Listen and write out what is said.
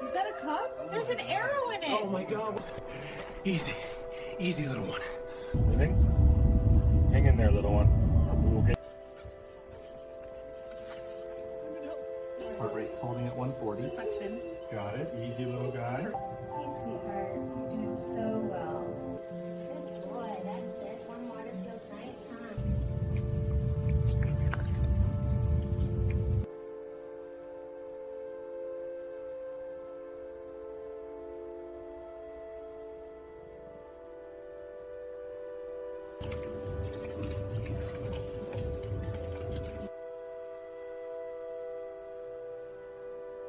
Is that a cup? There's an arrow in it. Oh my God. Easy. Easy, little one. Breathing. Hang in there, little one. We'll get... Heart rate's holding at 140. Suction. Got it. Easy, little guy. Hey, sweetheart. You're doing so well.